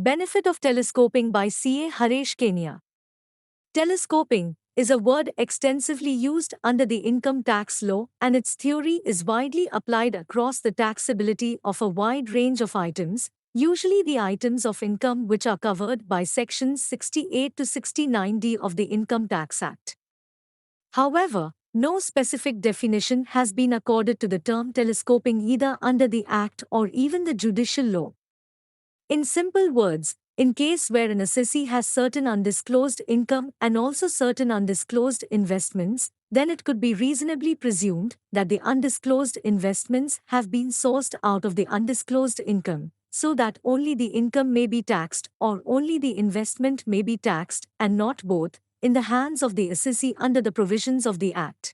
Benefit of telescoping by CA Haresh, Kenia. Telescoping is a word extensively used under the income tax law, and its theory is widely applied across the taxability of a wide range of items, usually the items of income which are covered by sections 68 to 69D of the Income Tax Act. However, no specific definition has been accorded to the term telescoping either under the Act or even the judicial law. In simple words, in case where an assessee has certain undisclosed income and also certain undisclosed investments, then it could be reasonably presumed that the undisclosed investments have been sourced out of the undisclosed income, so that only the income may be taxed or only the investment may be taxed and not both, in the hands of the assessee under the provisions of the Act.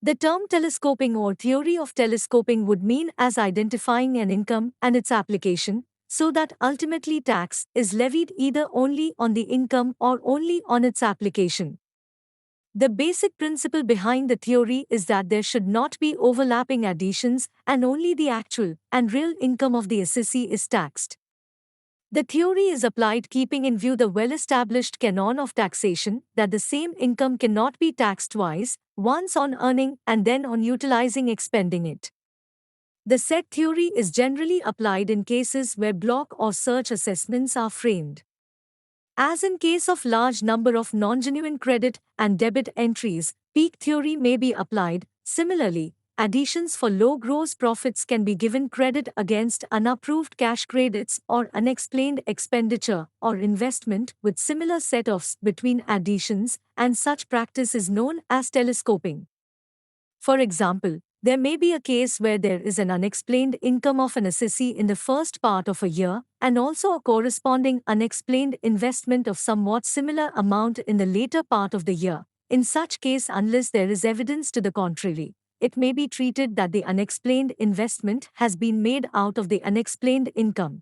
The term telescoping or theory of telescoping would mean as identifying an income and its application, so that ultimately tax is levied either only on the income or only on its application. The basic principle behind the theory is that there should not be overlapping additions and only the actual and real income of the assessee is taxed. The theory is applied keeping in view the well-established canon of taxation that the same income cannot be taxed twice, once on earning and then on utilizing expending it. The said theory is generally applied in cases where block or search assessments are framed. As in case of large number of non-genuine credit and debit entries, peak theory may be applied. Similarly, additions for low gross profits can be given credit against unapproved cash credits or unexplained expenditure or investment with similar set-offs between additions, and such practice is known as telescoping. For example, there may be a case where there is an unexplained income of an assessee in the first part of a year, and also a corresponding unexplained investment of somewhat similar amount in the later part of the year. In such case, unless there is evidence to the contrary, it may be treated that the unexplained investment has been made out of the unexplained income.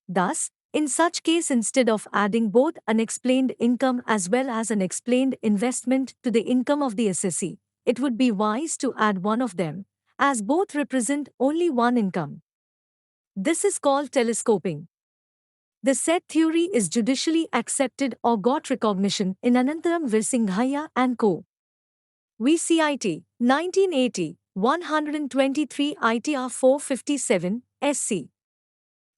Thus, in such case, instead of adding both unexplained income as well as an explained investment to the income of the assessee, it would be wise to add one of them, as both represent only one income. This is called telescoping. The said theory is judicially accepted or got recognition in Anantaram Virsinghaya and Co. VCIT, 1980, 123 ITR 457, SC.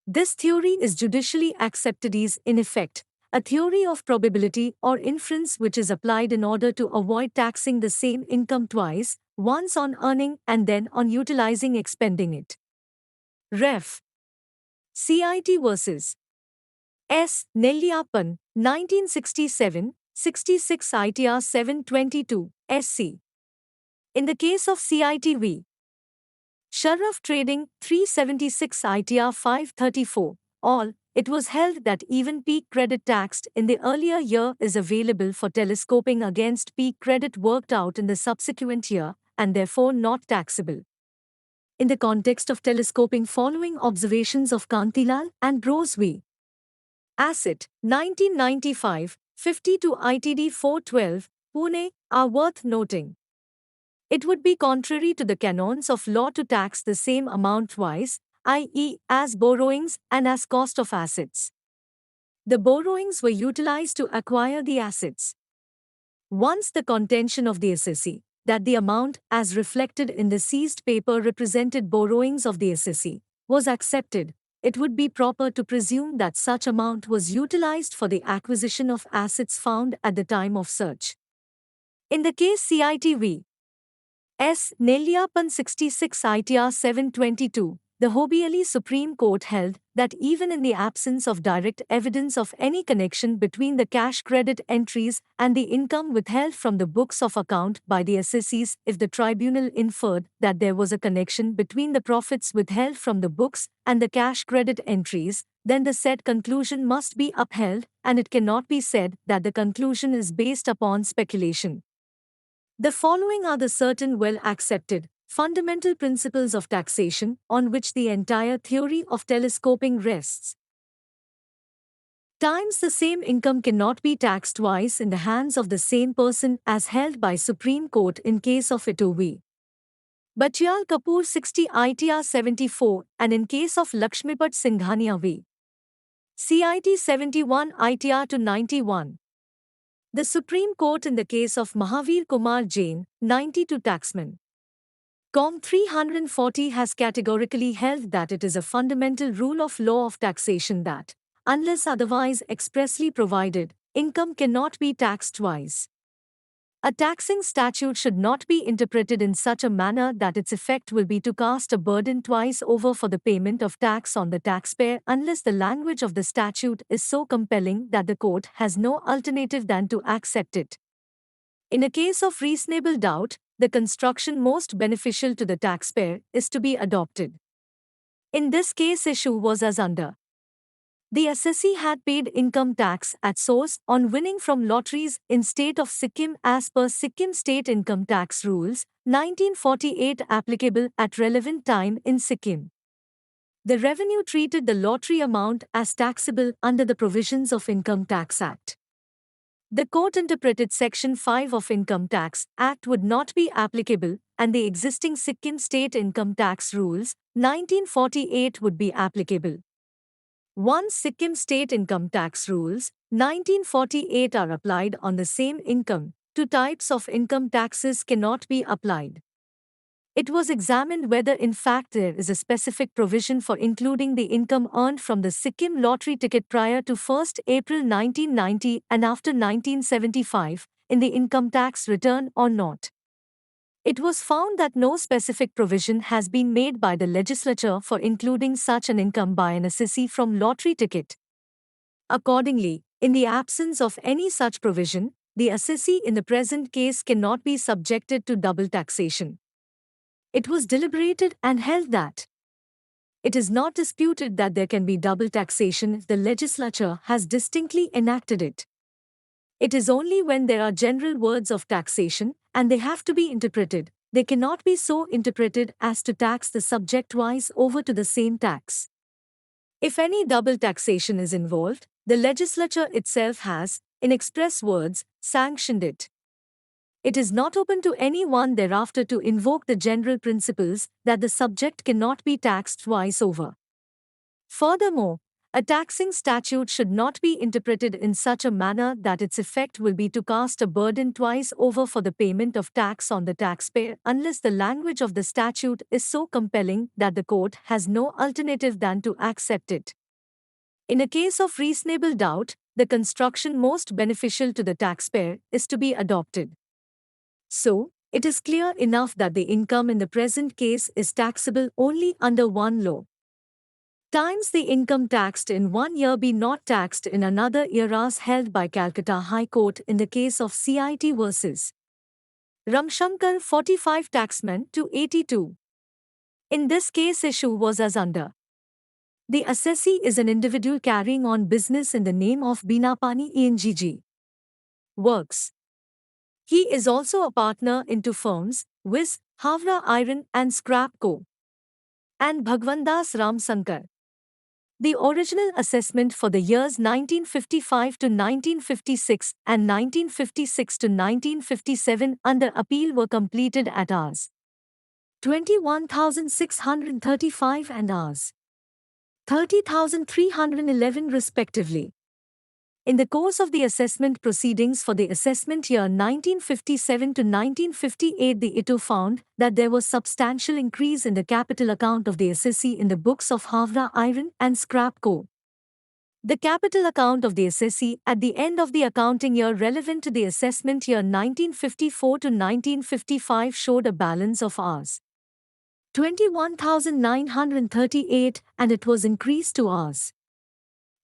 This theory is judicially accepted is, in effect, a theory of probability or inference which is applied in order to avoid taxing the same income twice, once on earning and then on utilizing expending it. Ref. CIT vs. S. Nelliyappan, 1967, 66 ITR 722, SC. In the case of CIT v. Sharaf Trading, 376 ITR 534, all, it was held that even peak credit taxed in the earlier year is available for telescoping against peak credit worked out in the subsequent year, and therefore not taxable. In the context of telescoping, following observations of Kantilal and Bros v. Asset, 1995, 52 ITD 412, Pune, are worth noting. It would be contrary to the canons of law to tax the same amount twice, i.e., as borrowings and as cost of assets. The borrowings were utilized to acquire the assets. Once the contention of the assessee, that the amount as reflected in the seized paper represented borrowings of the assessee, was accepted, it would be proper to presume that such amount was utilized for the acquisition of assets found at the time of search. In the case CIT v. S. Nelliyappan 66 ITR 722, the Hobiali Supreme Court held that even in the absence of direct evidence of any connection between the cash credit entries and the income withheld from the books of account by the assessees, if the tribunal inferred that there was a connection between the profits withheld from the books and the cash credit entries, then the said conclusion must be upheld, and it cannot be said that the conclusion is based upon speculation. The following are the certain well-accepted, fundamental principles of taxation on which the entire theory of telescoping rests. Times the same income cannot be taxed twice in the hands of the same person as held by Supreme Court in case of Ito v. Bachiyal Kapoor 60 ITR 74 and in case of Lakshmipat Singhania v. CIT 71 ITR to 91. The Supreme Court in the case of Mahavir Kumar Jain, 92 taxman. Com 340 has categorically held that it is a fundamental rule of law of taxation that, unless otherwise expressly provided, income cannot be taxed twice. A taxing statute should not be interpreted in such a manner that its effect will be to cast a burden twice over for the payment of tax on the taxpayer unless the language of the statute is so compelling that the court has no alternative than to accept it. In a case of reasonable doubt, the construction most beneficial to the taxpayer is to be adopted. In this case, issue was as under. The assessee had paid income tax at source on winning from lotteries in state of Sikkim as per Sikkim State Income Tax Rules, 1948 applicable at relevant time in Sikkim. The revenue treated the lottery amount as taxable under the provisions of Income Tax Act. The court interpreted Section 5 of Income Tax Act would not be applicable and the existing Sikkim State Income Tax Rules, 1948 would be applicable. Once Sikkim State Income Tax Rules, 1948 are applied on the same income, two types of income taxes cannot be applied. It was examined whether in fact there is a specific provision for including the income earned from the Sikkim lottery ticket prior to 1st April 1990 and after 1975 in the income tax return or not. It was found that no specific provision has been made by the legislature for including such an income by an assessee from lottery ticket. Accordingly, in the absence of any such provision, the assessee in the present case cannot be subjected to double taxation. It was deliberated and held that it is not disputed that there can be double taxation if the legislature has distinctly enacted it. It is only when there are general words of taxation, and they have to be interpreted, they cannot be so interpreted as to tax the subject twice over to the same tax. If any double taxation is involved, the legislature itself has, in express words, sanctioned it. It is not open to anyone thereafter to invoke the general principles that the subject cannot be taxed twice over. Furthermore, a taxing statute should not be interpreted in such a manner that its effect will be to cast a burden twice over for the payment of tax on the taxpayer unless the language of the statute is so compelling that the court has no alternative than to accept it. In a case of reasonable doubt, the construction most beneficial to the taxpayer is to be adopted. So, it is clear enough that the income in the present case is taxable only under one law. Times the income taxed in 1 year be not taxed in another year as held by Calcutta High Court in the case of CIT vs. Ramshankar 45 taxmen to 82. In this case issue was as under. The assessee is an individual carrying on business in the name of Binapani ENGG. Works. He is also a partner in two firms, viz. Havra Iron and Scrap Co. and Bhagwandas Ramsankar. The original assessment for the years 1955 to 1956 and 1956 to 1957 under appeal were completed at Rs. 21,635 and Rs. 30,311 respectively. In the course of the assessment proceedings for the assessment year 1957 to 1958, the ITO found that there was substantial increase in the capital account of the assessee in the books of Havra Iron and Scrap Co. The capital account of the assessee at the end of the accounting year relevant to the assessment year 1954 to 1955 showed a balance of Rs. 21,938 and it was increased to Rs.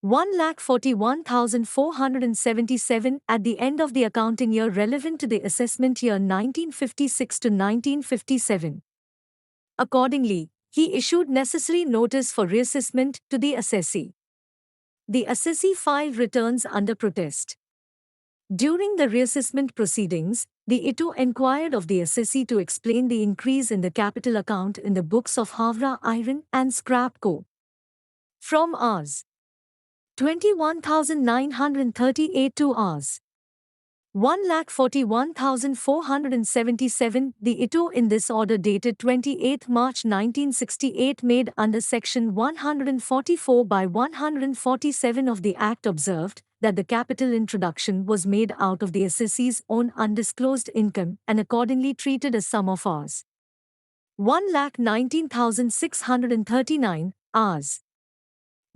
1,41,477 at the end of the accounting year relevant to the assessment year 1956 to 1957. Accordingly, he issued necessary notice for reassessment to the assessee. The assessee filed returns under protest. During the reassessment proceedings, the ITO inquired of the assessee to explain the increase in the capital account in the books of Havra Iron and Scrap Co. from Rs. 21,938 to Rs. 1,41,477. The ITO in this order dated 28 March 1968 made under Section 144 by 147 of the Act observed that the capital introduction was made out of the assessee's own undisclosed income and accordingly treated as sum of Rs. 1,19,639 Rs.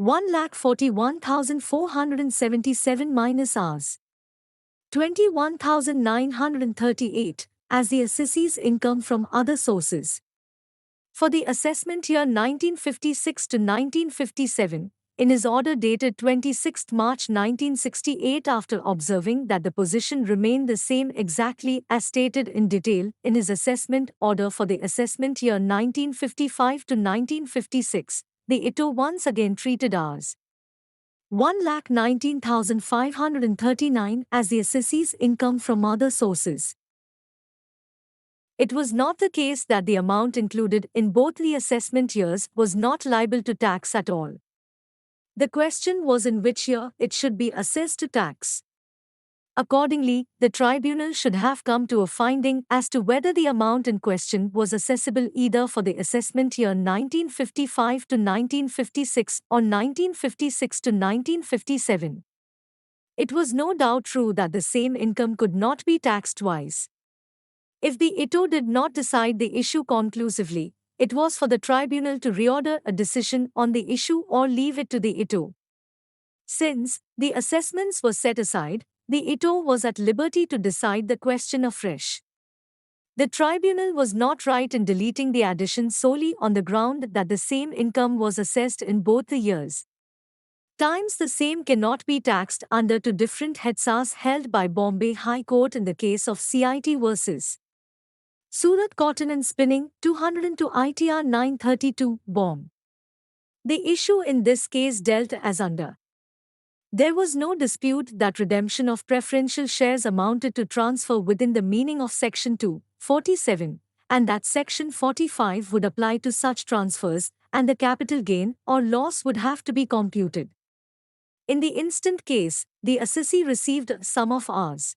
1,41,477 minus Rs. 21,938 as the assessee's income from other sources. For the assessment year 1956 to 1957, in his order dated 26 March 1968 after observing that the position remained the same exactly as stated in detail in his assessment order for the assessment year 1955 to 1956, the ITO once again treated Rs. 1,19,539 as the assessee's income from other sources. It was not the case that the amount included in both the assessment years was not liable to tax at all. The question was in which year it should be assessed to tax. Accordingly, the tribunal should have come to a finding as to whether the amount in question was assessable either for the assessment year 1955 to 1956 or 1956 to 1957. It was no doubt true that the same income could not be taxed twice. If the ITO did not decide the issue conclusively, it was for the tribunal to reorder a decision on the issue or leave it to the ITO. Since the assessments were set aside, the ITO was at liberty to decide the question afresh. The tribunal was not right in deleting the addition solely on the ground that the same income was assessed in both the years. Times the same cannot be taxed under two different headsars held by Bombay High Court in the case of CIT vs. Surat Cotton and Spinning, 202 ITR 932, Bomb. The issue in this case dealt as under. There was no dispute that redemption of preferential shares amounted to transfer within the meaning of Section 247, and that Section 45 would apply to such transfers, and the capital gain or loss would have to be computed. In the instant case, the assessee received a sum of Rs.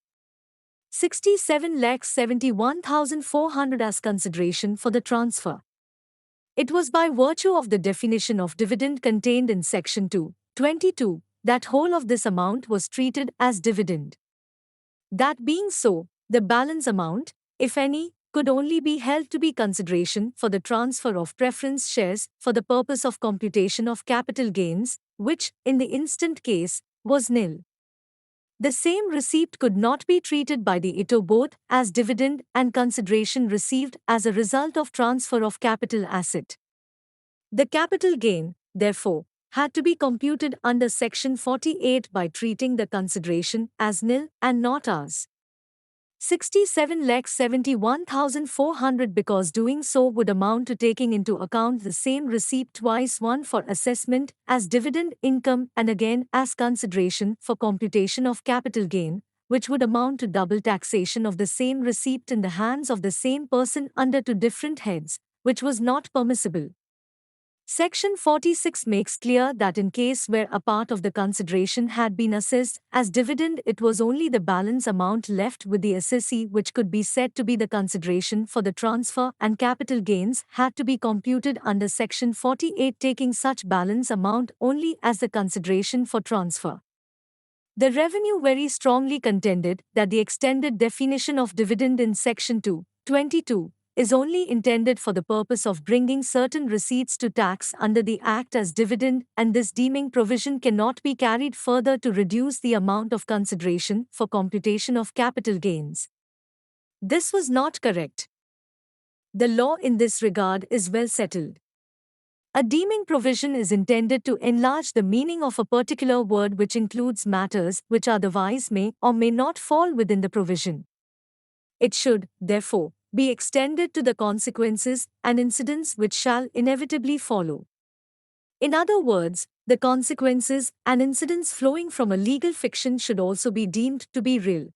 67,71,400 as consideration for the transfer. It was by virtue of the definition of dividend contained in Section 222 that whole of this amount was treated as dividend. That being so, the balance amount, if any, could only be held to be consideration for the transfer of preference shares for the purpose of computation of capital gains, which, in the instant case, was nil. The same receipt could not be treated by the ITO both as dividend and consideration received as a result of transfer of capital asset. The capital gain, therefore, had to be computed under Section 48 by treating the consideration as nil and not as 67,71,400 because doing so would amount to taking into account the same receipt twice, one for assessment as dividend income and again as consideration for computation of capital gain, which would amount to double taxation of the same receipt in the hands of the same person under two different heads, which was not permissible. Section 46 makes clear that in case where a part of the consideration had been assessed as dividend, it was only the balance amount left with the assessee which could be said to be the consideration for the transfer, and capital gains had to be computed under Section 48 taking such balance amount only as the consideration for transfer. The Revenue very strongly contended that the extended definition of dividend in Section 222 is only intended for the purpose of bringing certain receipts to tax under the Act as dividend, and this deeming provision cannot be carried further to reduce the amount of consideration for computation of capital gains. This was not correct. The law in this regard is well settled. A deeming provision is intended to enlarge the meaning of a particular word which includes matters which otherwise may or may not fall within the provision. It should, therefore, be extended to the consequences and incidents which shall inevitably follow. In other words, the consequences and incidents flowing from a legal fiction should also be deemed to be real.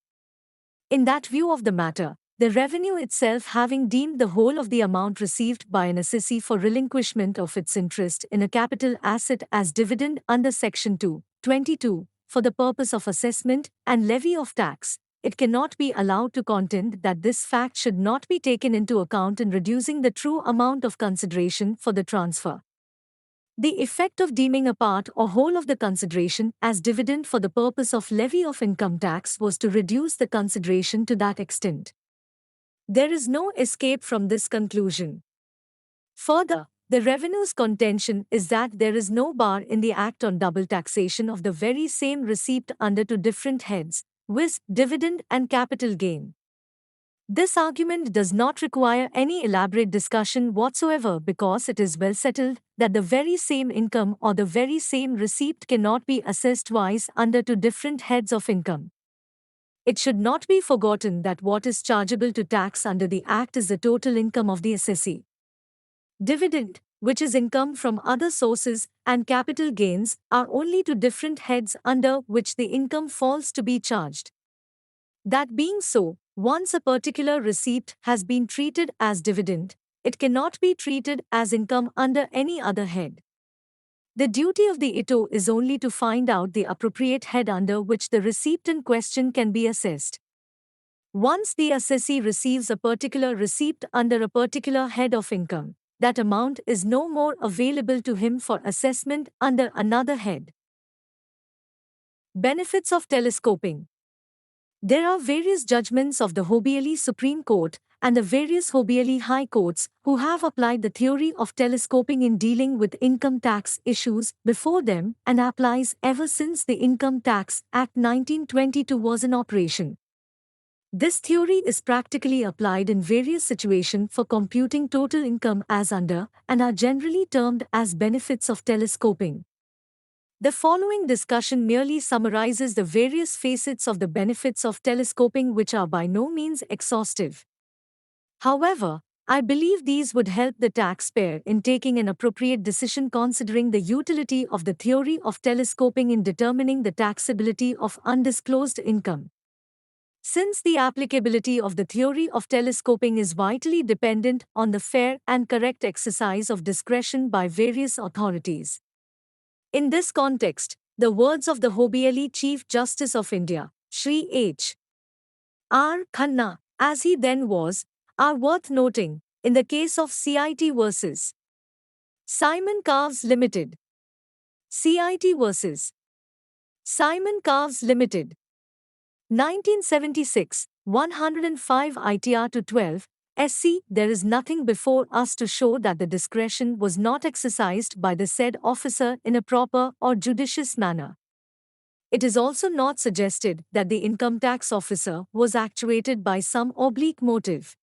In that view of the matter, the revenue itself, having deemed the whole of the amount received by an assessee for relinquishment of its interest in a capital asset as dividend under Section 222 for the purpose of assessment and levy of tax, it cannot be allowed to contend that this fact should not be taken into account in reducing the true amount of consideration for the transfer. The effect of deeming a part or whole of the consideration as dividend for the purpose of levy of income tax was to reduce the consideration to that extent. There is no escape from this conclusion. Further, the revenue's contention is that there is no bar in the Act on double taxation of the very same receipt under two different heads, viz., dividend and capital gain. This argument does not require any elaborate discussion whatsoever because it is well settled that the very same income or the very same receipt cannot be assessed twice under two different heads of income. It should not be forgotten that what is chargeable to tax under the Act is the total income of the assessee. Dividend, which is income from other sources, and capital gains are only two different heads under which the income falls to be charged. That being so, once a particular receipt has been treated as dividend, it cannot be treated as income under any other head. The duty of the ITO is only to find out the appropriate head under which the receipt in question can be assessed. Once the assessee receives a particular receipt under a particular head of income, that amount is no more available to him for assessment under another head. Benefits of telescoping. There are various judgments of the Hobieli Supreme Court and the various Hobieli High Courts who have applied the theory of telescoping in dealing with income tax issues before them and applies ever since the Income Tax Act 1922 was in operation. This theory is practically applied in various situations for computing total income as under and are generally termed as benefits of telescoping. The following discussion merely summarizes the various facets of the benefits of telescoping, which are by no means exhaustive. However, I believe these would help the taxpayer in taking an appropriate decision considering the utility of the theory of telescoping in determining the taxability of undisclosed income. Since the applicability of the theory of telescoping is vitally dependent on the fair and correct exercise of discretion by various authorities. In this context, the words of the Hobieli Chief Justice of India, Shri H. R. Khanna, as he then was, are worth noting, in the case of CIT versus Simon Carves Limited. CIT versus Simon Carves Limited. 1976, 105 ITR to 12, SC. There is nothing before us to show that the discretion was not exercised by the said officer in a proper or judicious manner. It is also not suggested that the income tax officer was actuated by some oblique motive.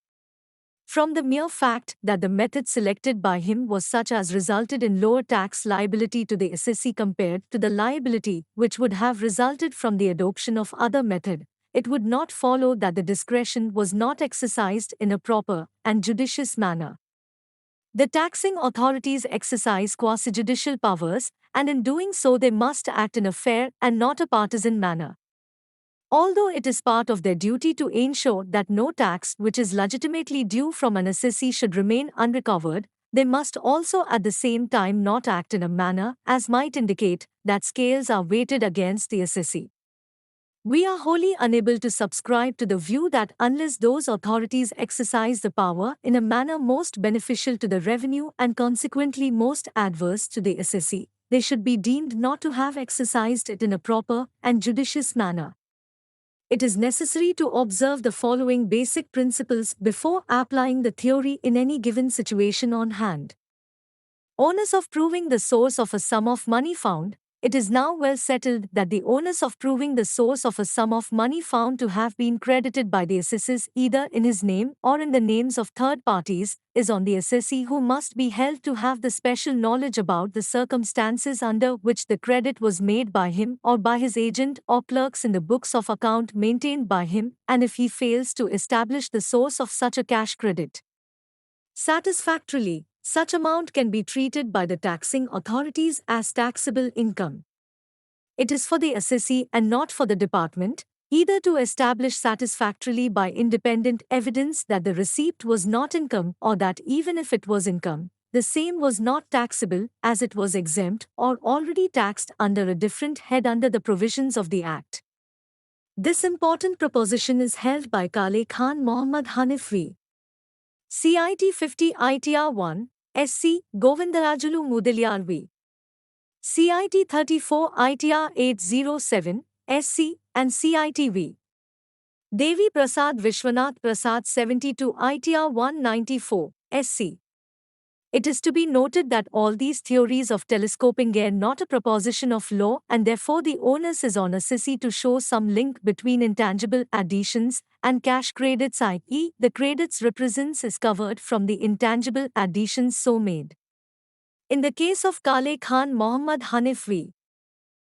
From the mere fact that the method selected by him was such as resulted in lower tax liability to the assessee compared to the liability which would have resulted from the adoption of other method, it would not follow that the discretion was not exercised in a proper and judicious manner. The taxing authorities exercise quasi-judicial powers, and in doing so they must act in a fair and not a partisan manner. Although it is part of their duty to ensure that no tax which is legitimately due from an assessee should remain unrecovered, they must also at the same time not act in a manner as might indicate that scales are weighted against the assessee. We are wholly unable to subscribe to the view that unless those authorities exercise the power in a manner most beneficial to the revenue and consequently most adverse to the assessee, they should be deemed not to have exercised it in a proper and judicious manner. It is necessary to observe the following basic principles before applying the theory in any given situation on hand. Onus of proving the source of a sum of money found. It is now well settled that the onus of proving the source of a sum of money found to have been credited by the assessor either in his name or in the names of third parties is on the assessee, who must be held to have the special knowledge about the circumstances under which the credit was made by him or by his agent or clerks in the books of account maintained by him, and if he fails to establish the source of such a cash credit satisfactorily, such amount can be treated by the taxing authorities as taxable income. It is for the assessee and not for the department, either to establish satisfactorily by independent evidence that the receipt was not income or that even if it was income, the same was not taxable as it was exempt or already taxed under a different head under the provisions of the Act. This important proposition is held by Kale Khan Mohammad Hanif v. CIT 50 ITR 1, SC, Govindarajulu Mudaliar v. CIT 34 ITR 807, SC, and CIT v. Devi Prasad Vishwanath Prasad 72 ITR 194, SC. It is to be noted that all these theories of telescoping are not a proposition of law, and therefore the onus is on assessee to show some link between intangible additions and cash credits, i.e., the credits represents is covered from the intangible additions so made. In the case of Kale Khan Mohammad Hanif v.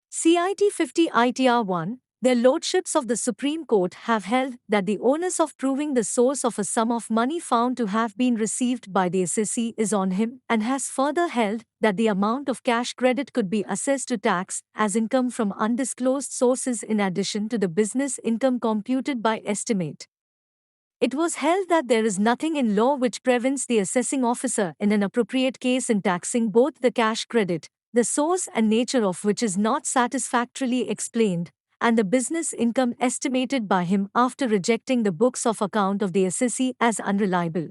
CIT 50 ITR 1, the lordships of the Supreme Court have held that the onus of proving the source of a sum of money found to have been received by the assessee is on him, and has further held that the amount of cash credit could be assessed to tax as income from undisclosed sources in addition to the business income computed by estimate. It was held that there is nothing in law which prevents the assessing officer in an appropriate case in taxing both the cash credit, the source and nature of which is not satisfactorily explained, and the business income estimated by him after rejecting the books of account of the assessee as unreliable.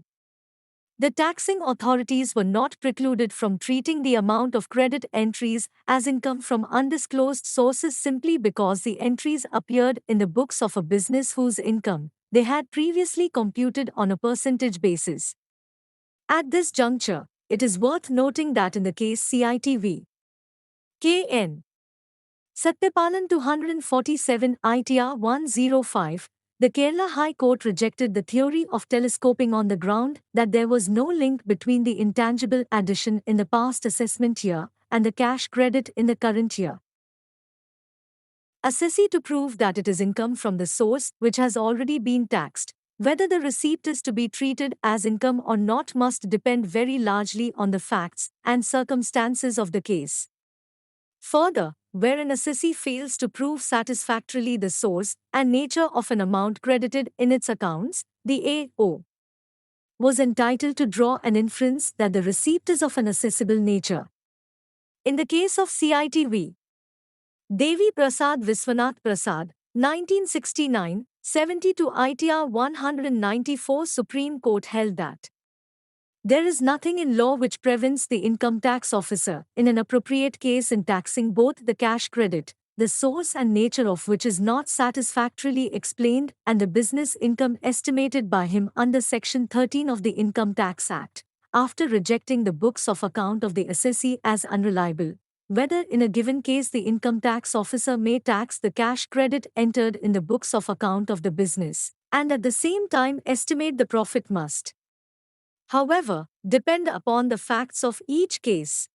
The taxing authorities were not precluded from treating the amount of credit entries as income from undisclosed sources simply because the entries appeared in the books of a business whose income they had previously computed on a percentage basis. At this juncture, it is worth noting that in the case CITV KN Satyapalan 247 ITR 105, the Kerala High Court rejected the theory of telescoping on the ground that there was no link between the intangible addition in the past assessment year and the cash credit in the current year. Assessee to prove that it is income from the source which has already been taxed. Whether the receipt is to be treated as income or not must depend very largely on the facts and circumstances of the case. Further, where an assessee fails to prove satisfactorily the source and nature of an amount credited in its accounts, the AO was entitled to draw an inference that the receipt is of an assessable nature. In the case of CITV Devi Prasad Viswanath Prasad, 1969, 72 ITR 194, Supreme Court held that there is nothing in law which prevents the income tax officer, in an appropriate case, in taxing both the cash credit, the source and nature of which is not satisfactorily explained, and the business income estimated by him under Section 13 of the Income Tax Act, after rejecting the books of account of the assessee as unreliable. Whether in a given case the income tax officer may tax the cash credit entered in the books of account of the business, and at the same time estimate the profit must, however, depend upon the facts of each case.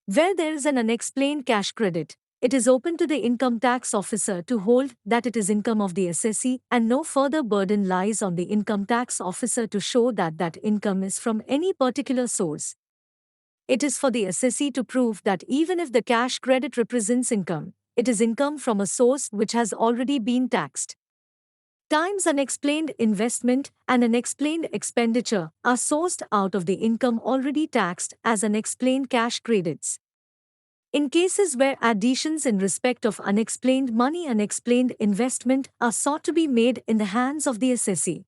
Where there is an unexplained cash credit, it is open to the income tax officer to hold that it is income of the assessee, and no further burden lies on the income tax officer to show that that income is from any particular source. It is for the assessee to prove that even if the cash credit represents income, it is income from a source which has already been taxed. Times unexplained investment and unexplained expenditure are sourced out of the income already taxed as unexplained cash credits. In cases where additions in respect of unexplained money and unexplained investment are sought to be made in the hands of the assessee.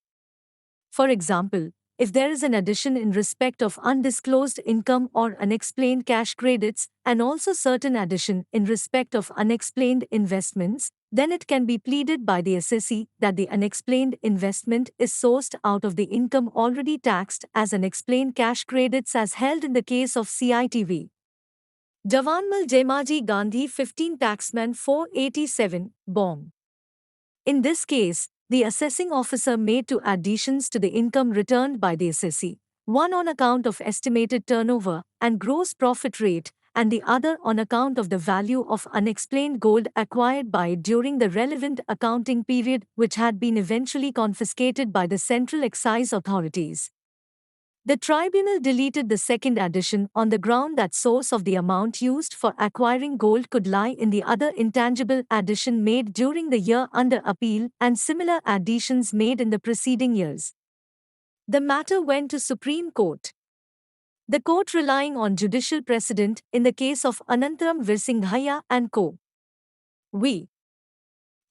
For example, if there is an addition in respect of undisclosed income or unexplained cash credits, and also certain addition in respect of unexplained investments, then it can be pleaded by the assessee that the unexplained investment is sourced out of the income already taxed as unexplained cash credits, as held in the case of CITV Jawanmal Jemaji Gandhi 15 Taxman 487, Bomb. In this case, the assessing officer made two additions to the income returned by the assessee, one on account of estimated turnover and gross profit rate, and the other on account of the value of unexplained gold acquired by it during the relevant accounting period, which had been eventually confiscated by the Central Excise authorities. The tribunal deleted the second addition on the ground that source of the amount used for acquiring gold could lie in the other intangible addition made during the year under appeal and similar additions made in the preceding years. The matter went to Supreme Court. The court, relying on judicial precedent in the case of Anantaram Virsinghaya and Co. v.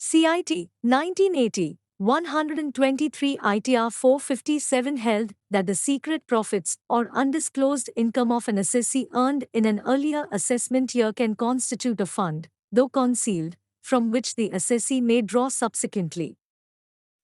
CIT 1980 123 ITR 457 held that the secret profits or undisclosed income of an assessee earned in an earlier assessment year can constitute a fund, though concealed, from which the assessee may draw subsequently.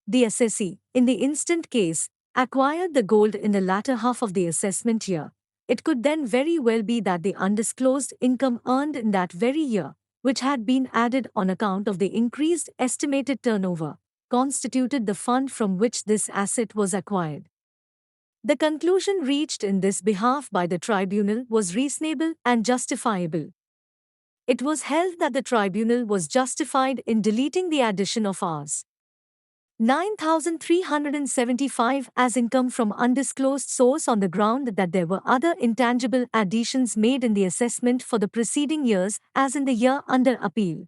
The assessee, in the instant case, acquired the gold in the latter half of the assessment year. It could then very well be that the undisclosed income earned in that very year, which had been added on account of the increased estimated turnover, constituted the fund from which this asset was acquired. The conclusion reached in this behalf by the tribunal was reasonable and justifiable. It was held that the tribunal was justified in deleting the addition of Rs. 9,375 as income from undisclosed source on the ground that there were other intangible additions made in the assessment for the preceding years as in the year under appeal.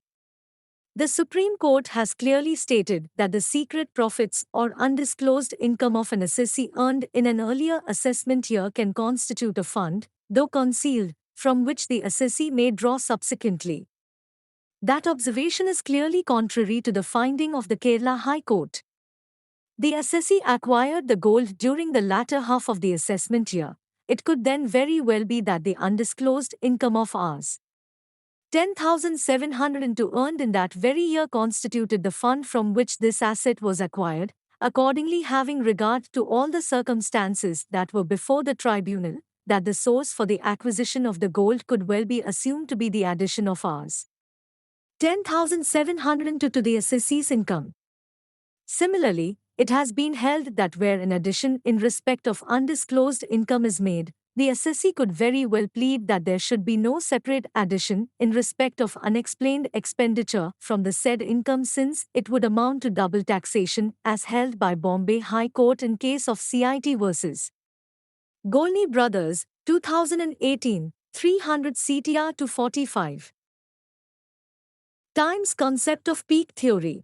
The Supreme Court has clearly stated that the secret profits or undisclosed income of an assessee earned in an earlier assessment year can constitute a fund, though concealed, from which the assessee may draw subsequently. That observation is clearly contrary to the finding of the Kerala High Court. The assessee acquired the gold during the latter half of the assessment year. It could then very well be that the undisclosed income of Rs. 10,702 earned in that very year constituted the fund from which this asset was acquired, accordingly having regard to all the circumstances that were before the tribunal, that the source for the acquisition of the gold could well be assumed to be the addition of Rs. 10,702 to the assessee's income. Similarly, it has been held that where an addition in respect of undisclosed income is made, the assessee could very well plead that there should be no separate addition in respect of unexplained expenditure from the said income, since it would amount to double taxation as held by Bombay High Court in case of CIT vs. Golni Brothers, 2018, 300 CTR to 45. Times concept of peak theory.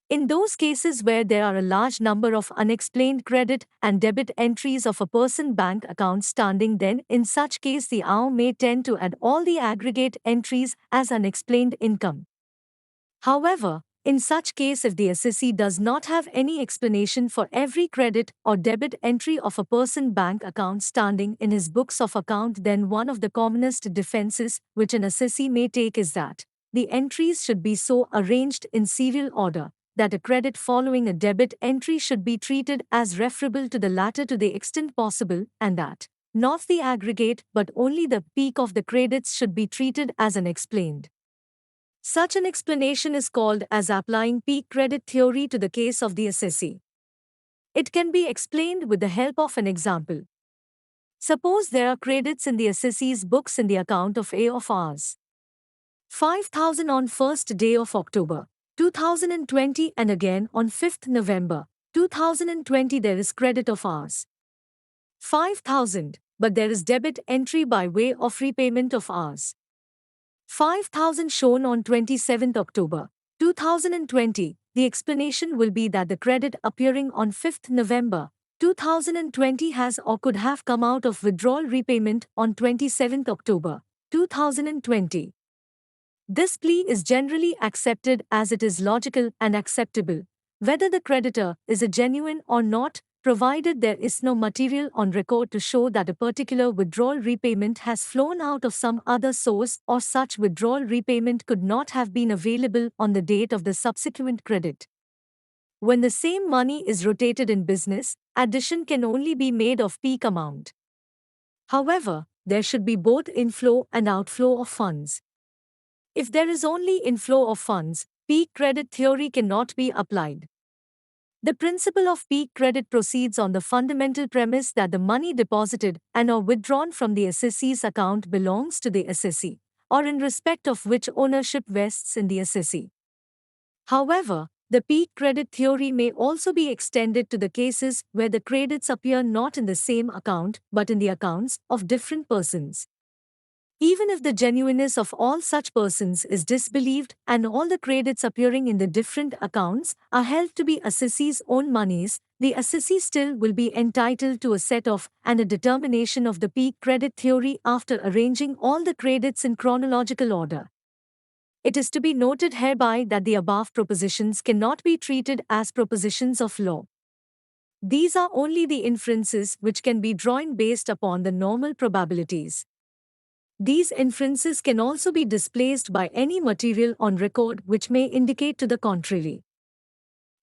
In those cases where there are a large number of unexplained credit and debit entries of a person's bank account standing, then in such case the AO may tend to add all the aggregate entries as unexplained income. However, in such case if the assessee does not have any explanation for every credit or debit entry of a person's bank account standing in his books of account, then one of the commonest defenses which an assessee may take is that the entries should be so arranged in serial order that a credit following a debit entry should be treated as referable to the latter to the extent possible, and that not the aggregate but only the peak of the credits should be treated as unexplained. Such an explanation is called as applying peak credit theory to the case of the assessee. It can be explained with the help of an example. Suppose there are credits in the assessee's books in the account of A of Rs. 5,000 on 1st day of October 2020 and again on 5th November 2020 there is credit of Rs. 5,000, but there is debit entry by way of repayment of Rs. 5,000 shown on 27th October 2020. The explanation will be that the credit appearing on 5th November 2020 has or could have come out of withdrawal repayment on 27th October 2020. This plea is generally accepted as it is logical and acceptable, whether the creditor is a genuine or not, provided there is no material on record to show that a particular withdrawal repayment has flown out of some other source or such withdrawal repayment could not have been available on the date of the subsequent credit. When the same money is rotated in business, addition can only be made of peak amount. However, there should be both inflow and outflow of funds. If there is only inflow of funds, peak credit theory cannot be applied. The principle of peak credit proceeds on the fundamental premise that the money deposited and or withdrawn from the assessee's account belongs to the assessee, or in respect of which ownership vests in the assessee. However, the peak credit theory may also be extended to the cases where the credits appear not in the same account but in the accounts of different persons. Even if the genuineness of all such persons is disbelieved and all the credits appearing in the different accounts are held to be assessee's own monies, the assessee still will be entitled to a set-off and a determination of the peak credit theory after arranging all the credits in chronological order. It is to be noted hereby that the above propositions cannot be treated as propositions of law. These are only the inferences which can be drawn based upon the normal probabilities. These inferences can also be displaced by any material on record which may indicate to the contrary.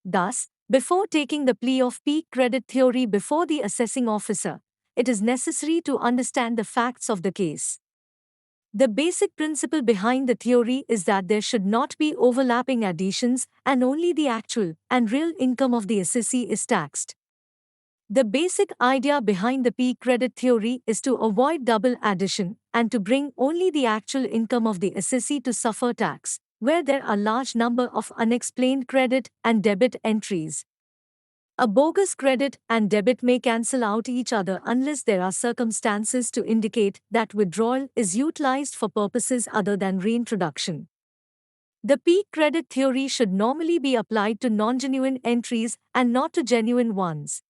Thus, before taking the plea of peak credit theory before the assessing officer, it is necessary to understand the facts of the case. The basic principle behind the theory is that there should not be overlapping additions and only the actual and real income of the assessee is taxed. The basic idea behind the peak credit theory is to avoid double addition and to bring only the actual income of the assessee to suffer tax, where there are large number of unexplained credit and debit entries. A bogus credit and debit may cancel out each other unless there are circumstances to indicate that withdrawal is utilized for purposes other than reintroduction. The peak credit theory should normally be applied to non-genuine entries and not to genuine ones.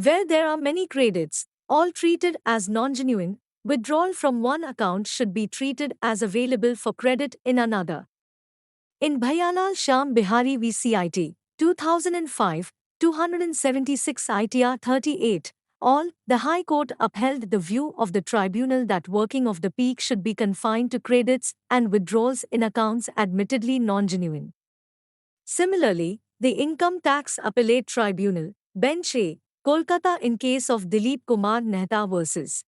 Where there are many credits, all treated as non-genuine, withdrawal from one account should be treated as available for credit in another. In Bhayalal Shyam Bihari v. CIT, 2005, 276 ITR 38, all, the High Court upheld the view of the tribunal that working of the peak should be confined to credits and withdrawals in accounts admittedly non-genuine. Similarly, the Income Tax Appellate Tribunal, Bench A, Kolkata in case of Dilip Kumar Mehta vs.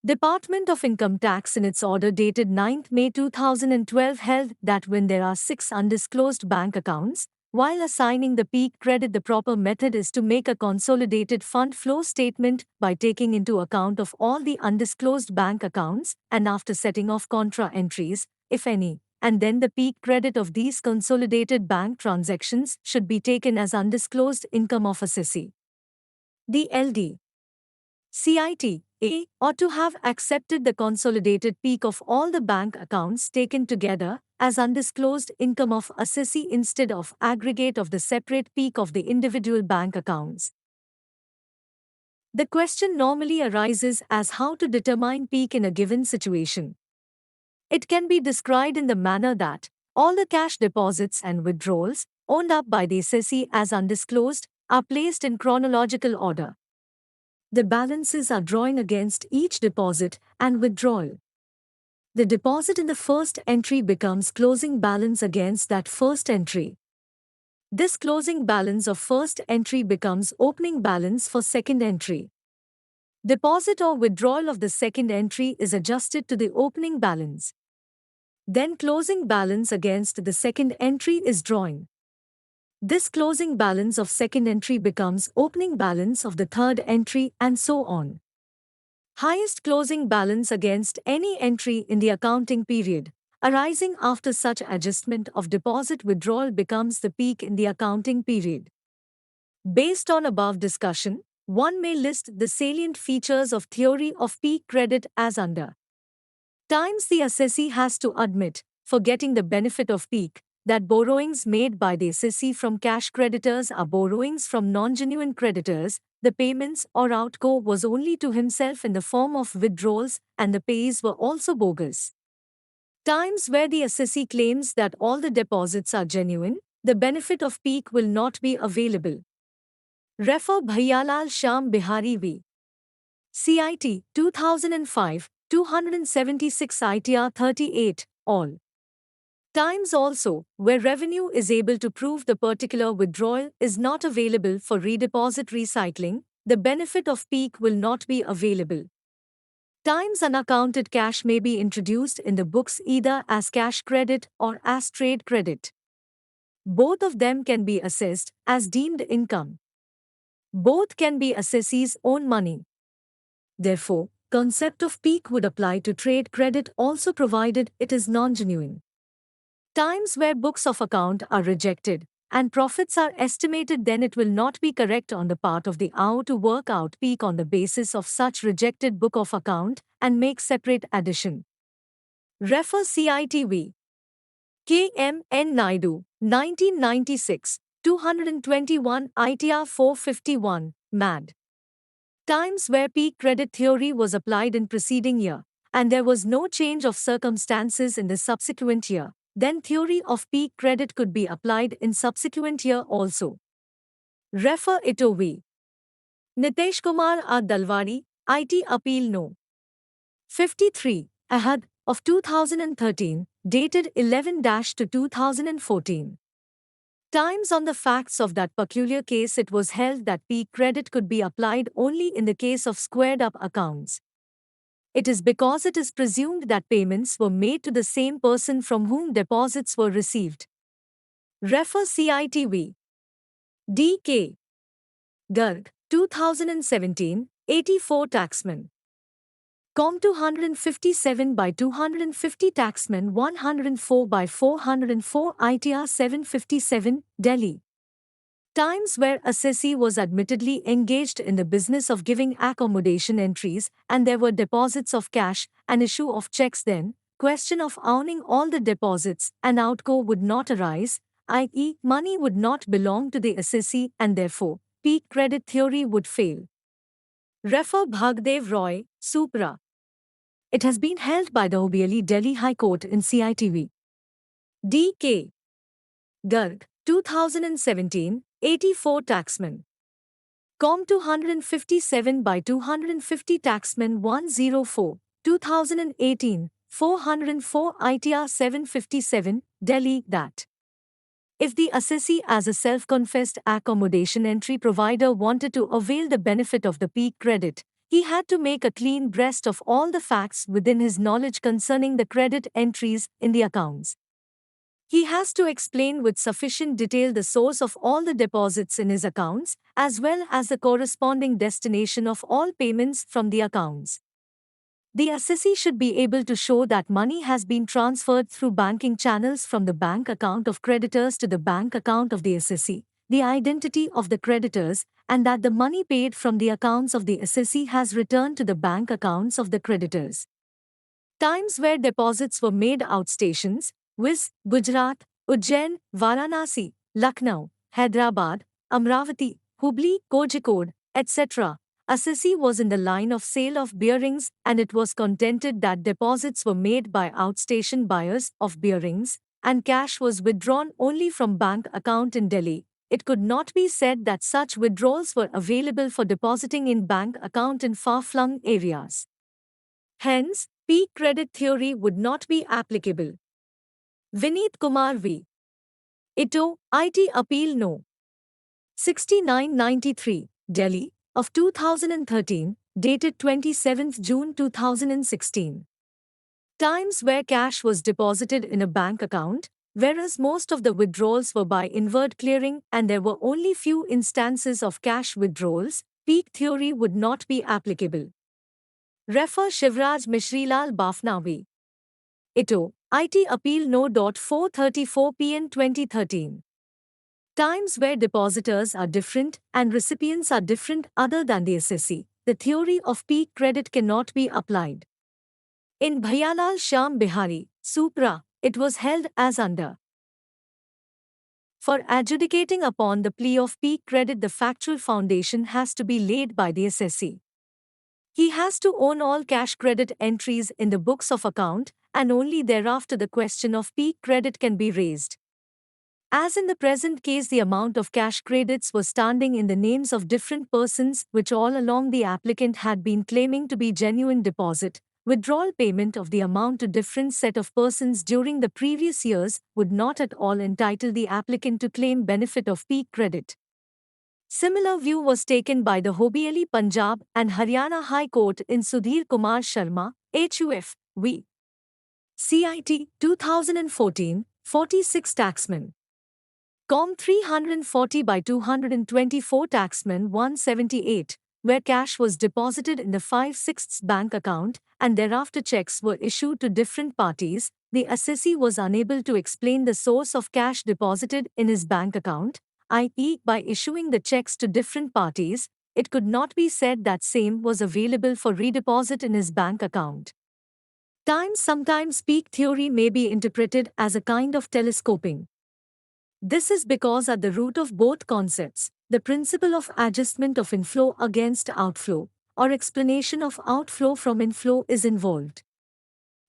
Department of Income Tax in its order dated 9 May 2012 held that when there are 6 undisclosed bank accounts, while assigning the peak credit the proper method is to make a consolidated fund flow statement by taking into account of all the undisclosed bank accounts and after setting off contra entries, if any, and then the peak credit of these consolidated bank transactions should be taken as undisclosed income of assessee. The LD. CIT A ought to have accepted the consolidated peak of all the bank accounts taken together as undisclosed income of assessee instead of aggregate of the separate peak of the individual bank accounts. The question normally arises as how to determine peak in a given situation. It can be described in the manner that all the cash deposits and withdrawals owned up by the assessee as undisclosed are placed in chronological order. The balances are drawn against each deposit and withdrawal. The deposit in the first entry becomes closing balance against that first entry. This closing balance of first entry becomes opening balance for second entry. Deposit or withdrawal of the second entry is adjusted to the opening balance. Then closing balance against the second entry is drawn. This closing balance of second entry becomes opening balance of the third entry and so on. Highest closing balance against any entry in the accounting period arising after such adjustment of deposit withdrawal becomes the peak in the accounting period. Based on above discussion, one may list the salient features of theory of peak credit as under. Times the assessee has to admit, for getting the benefit of peak, that borrowings made by the assessee from cash creditors are borrowings from non-genuine creditors, the payments or outgo was only to himself in the form of withdrawals and the payees were also bogus. Times where the assessee claims that all the deposits are genuine, the benefit of peak will not be available. Refer Bhayalal Shyam Bihari v. CIT 2005, 276 ITR 38, all. Times also, where revenue is able to prove the particular withdrawal is not available for redeposit recycling, the benefit of peak will not be available. Times unaccounted cash may be introduced in the books either as cash credit or as trade credit. Both of them can be assessed as deemed income. Both can be assessee's own money. Therefore, concept of peak would apply to trade credit also provided it is non-genuine. Times where books of account are rejected and profits are estimated, then it will not be correct on the part of the AO to work out peak on the basis of such rejected book of account and make separate addition. Refer CITV. K. M. N. Naidu, 1996, 221 ITR 451, MAD. Times where peak credit theory was applied in preceding year, and there was no change of circumstances in the subsequent year, then theory of peak credit could be applied in subsequent year also. Refer Ito v. Nitesh Kumar R. Dalwadi, IT Appeal No. 53, Ahad, of 2013, dated 11-2014. Times on the facts of that peculiar case, it was held that peak credit could be applied only in the case of squared-up accounts. It is because it is presumed that payments were made to the same person from whom deposits were received. Refer CITV. D.K. Garg, 2017, 84 Taxman. Com 257 by 250 Taxman 104 by 404 ITR 757, Delhi. Times where assessee was admittedly engaged in the business of giving accommodation entries and there were deposits of cash and issue of checks, then question of owning all the deposits and outgo would not arise, i.e. money would not belong to the assessee and therefore peak credit theory would fail. Refer Bhagdev Roy, Supra. It has been held by the Hobeli Delhi High Court in CITV. D.K. Garg, 2017, 84 Taxman. Com 257 by 250 Taxman 104, 2018, 404 ITR 757, Delhi, that if the assessee as a self-confessed accommodation entry provider wanted to avail the benefit of the peak credit, he had to make a clean breast of all the facts within his knowledge concerning the credit entries in the accounts. He has to explain with sufficient detail the source of all the deposits in his accounts, as well as the corresponding destination of all payments from the accounts. The assessee should be able to show that money has been transferred through banking channels from the bank account of creditors to the bank account of the assessee, the identity of the creditors, and that the money paid from the accounts of the assessee has returned to the bank accounts of the creditors. Times where deposits were made outstations, viz., Gujarat, Ujjain, Varanasi, Lucknow, Hyderabad, Amravati, Hubli, Kozhikode, etc. Assessee was in the line of sale of bearings and it was contended that deposits were made by outstation buyers of bearings and cash was withdrawn only from bank account in Delhi. It could not be said that such withdrawals were available for depositing in bank account in far-flung areas. Hence, peak credit theory would not be applicable. Vineet Kumar v. Ito, IT Appeal No. 6993, Delhi, of 2013, dated 27 June 2016. Times where cash was deposited in a bank account, whereas most of the withdrawals were by inward clearing and there were only few instances of cash withdrawals, peak theory would not be applicable. Refer Shivraj Mishrilal Bafna v. Ito, IT Appeal No. 434 PN 2013. Times where depositors are different and recipients are different other than the assessee, the theory of peak credit cannot be applied. In Bhayalal Shyam Bihari, Supra, it was held as under. For adjudicating upon the plea of peak credit, the factual foundation has to be laid by the assessee. He has to own all cash credit entries in the books of account, and only thereafter the question of peak credit can be raised. As in the present case, the amount of cash credits was standing in the names of different persons, which all along the applicant had been claiming to be genuine deposit. Withdrawal payment of the amount to different set of persons during the previous years would not at all entitle the applicant to claim benefit of peak credit. Similar view was taken by the Hobeli Punjab and Haryana High Court in Sudhir Kumar Sharma, HUF, v. CIT, 2014, 46 Taxman. Com 340 by 224 Taxman 178, where cash was deposited in the 5/6 bank account and thereafter checks were issued to different parties, the assessee was unable to explain the source of cash deposited in his bank account, i.e., by issuing the checks to different parties, it could not be said that same was available for redeposit in his bank account. Sometimes peak theory may be interpreted as a kind of telescoping. This is because at the root of both concepts, the principle of adjustment of inflow against outflow, or explanation of outflow from inflow is involved.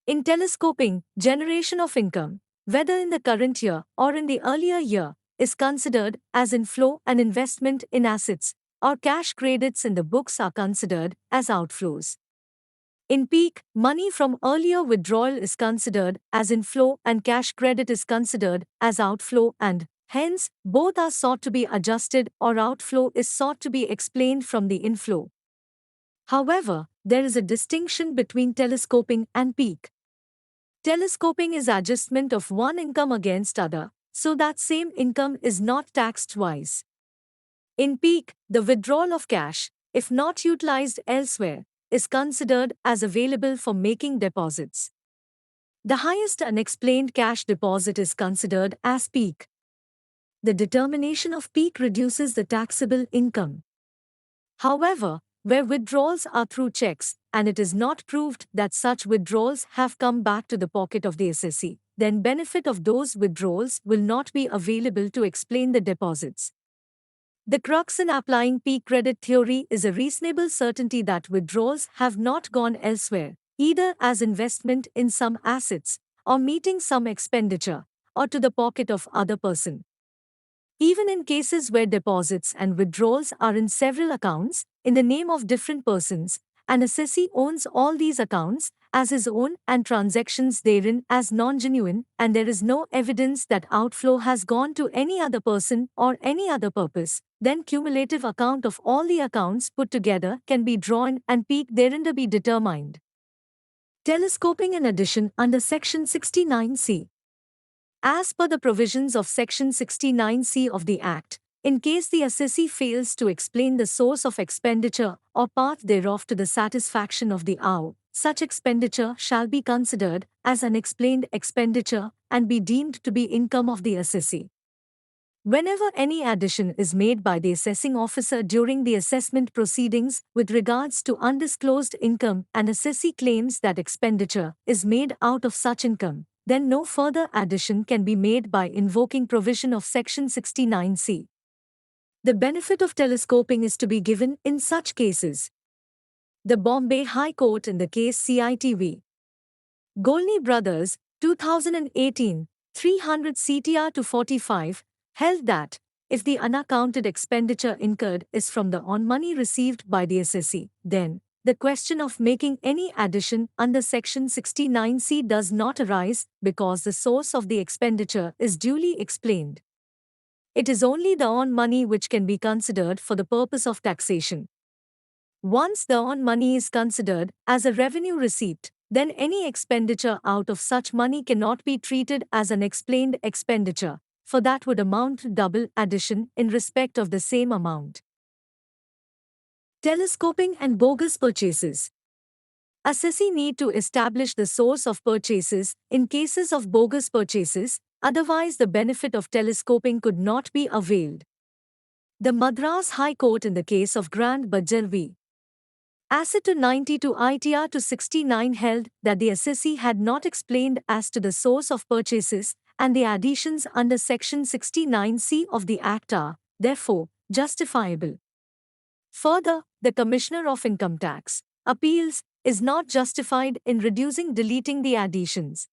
In telescoping, generation of income, whether in the current year or in the earlier year, is considered as inflow, and investment in assets or cash credits in the books are considered as outflows. In peak, money from earlier withdrawal is considered as inflow and cash credit is considered as outflow, and hence both are sought to be adjusted, or outflow is sought to be explained from the inflow. However, there is a distinction between telescoping and peak. Telescoping is adjustment of one income against other, so that same income is not taxed twice. In peak, the withdrawal of cash, if not utilized elsewhere, is considered as available for making deposits. The highest unexplained cash deposit is considered as peak. The determination of peak reduces the taxable income. However, where withdrawals are through checks, and it is not proved that such withdrawals have come back to the pocket of the assessee, then benefit of those withdrawals will not be available to explain the deposits. The crux in applying peak credit theory is a reasonable certainty that withdrawals have not gone elsewhere, either as investment in some assets, or meeting some expenditure, or to the pocket of other person. Even in cases where deposits and withdrawals are in several accounts, in the name of different persons, an assessee owns all these accounts as his own and transactions therein as non-genuine, and there is no evidence that outflow has gone to any other person or any other purpose, then cumulative account of all the accounts put together can be drawn and peak therein to be determined. Telescoping in addition under Section 69C. As per the provisions of Section 69C of the Act, in case the assessee fails to explain the source of expenditure or part thereof to the satisfaction of the AO, such expenditure shall be considered as unexplained expenditure and be deemed to be income of the assessee. Whenever any addition is made by the assessing officer during the assessment proceedings with regards to undisclosed income and assessee claims that expenditure is made out of such income, then no further addition can be made by invoking provision of Section 69C. The benefit of telescoping is to be given in such cases. The Bombay High Court in the case CITV Golni Brothers, 2018, 300 CTR to 45, held that, if the unaccounted expenditure incurred is from the on-money received by the assessee, then the question of making any addition under Section 69C does not arise because the source of the expenditure is duly explained. It is only the on-money which can be considered for the purpose of taxation. Once the on-money is considered as a revenue receipt, then any expenditure out of such money cannot be treated as an explained expenditure, for that would amount to double addition in respect of the same amount. Telescoping and bogus purchases. Assessee need to establish the source of purchases in cases of bogus purchases, otherwise the benefit of telescoping could not be availed. The Madras High Court in the case of Grand Bajjar v. Asset to 92 ITR to 69 held that the assessee had not explained as to the source of purchases, and the additions under Section 69C of the Act are, therefore, justifiable. Further, the Commissioner of Income Tax Appeals is not justified in deleting the additions.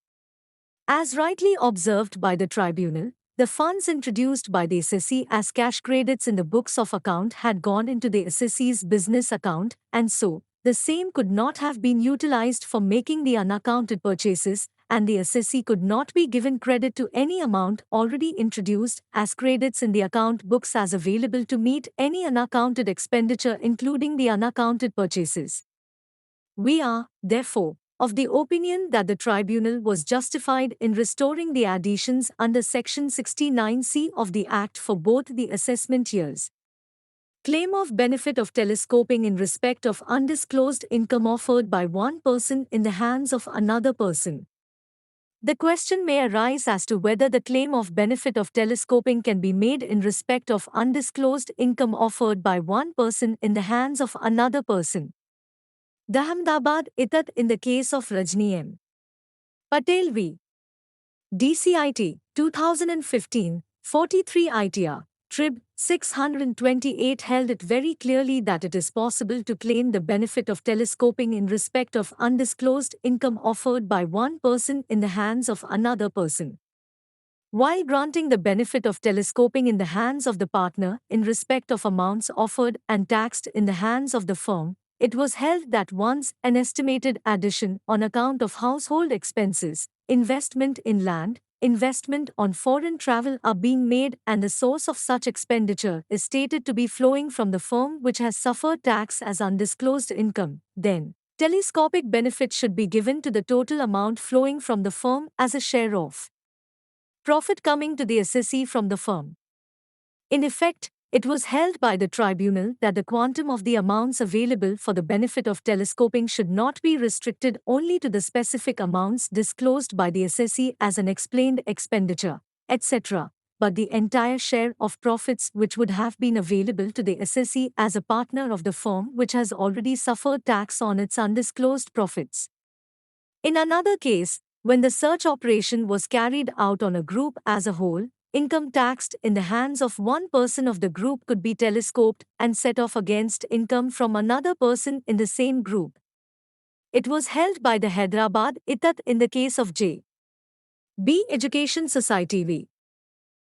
As rightly observed by the tribunal, the funds introduced by the assessee as cash credits in the books of account had gone into the assessee's business account, and so, the same could not have been utilized for making the unaccounted purchases, and the assessee could not be given credit to any amount already introduced as credits in the account books as available to meet any unaccounted expenditure including the unaccounted purchases. We are, therefore, of the opinion that the tribunal was justified in restoring the additions under Section 69C of the Act for both the assessment years. Claim of benefit of telescoping in respect of undisclosed income offered by one person in the hands of another person. The question may arise as to whether the claim of benefit of telescoping can be made in respect of undisclosed income offered by one person in the hands of another person. The Ahmedabad Itat in the case of Rajni M. Patel v. DCIT, 2015, 43 ITR, Trib. 628 held it very clearly that it is possible to claim the benefit of telescoping in respect of undisclosed income offered by one person in the hands of another person. While granting the benefit of telescoping in the hands of the partner in respect of amounts offered and taxed in the hands of the firm, it was held that once an estimated addition on account of household expenses, investment in land, investment on foreign travel are being made and the source of such expenditure is stated to be flowing from the firm which has suffered tax as undisclosed income, then telescopic benefit should be given to the total amount flowing from the firm as a share of profit coming to the assessee from the firm. In effect, it was held by the tribunal that the quantum of the amounts available for the benefit of telescoping should not be restricted only to the specific amounts disclosed by the assessee as an explained expenditure, etc., but the entire share of profits which would have been available to the assessee as a partner of the firm which has already suffered tax on its undisclosed profits. In another case, when the search operation was carried out on a group as a whole, income taxed in the hands of one person of the group could be telescoped and set off against income from another person in the same group. It was held by the Hyderabad Itat in the case of J. B. Education Society v.